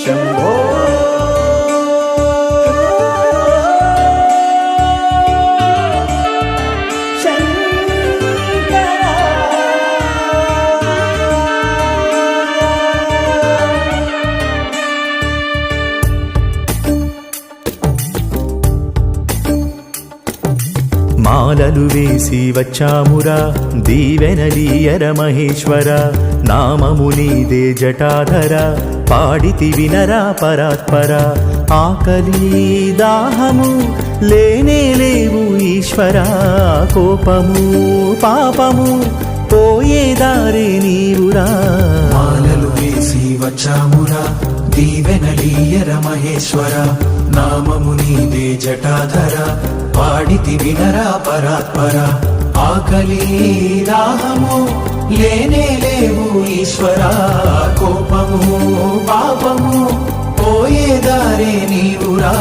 శంభో మాలలు వేసి వచ్చామురా దీవెనలీయర మహేశ్వర నామము నీదే జటాధర పాడితి వినరా పరాత్పర ఆకలి దాహము లేనే లేవు ఈశ్వర కోపము పాపము పోయే దారే నీవురా మాలలు వేసి వచ్చామురా దీవెనలీయర మహేశ్వర నామము నీదే జటాధర పాడితి వినరా పరాత్పర ఆకలి దాహము లేనే లేవు ఈశ్వర కోపము పాపము పోయే దారే నీవురా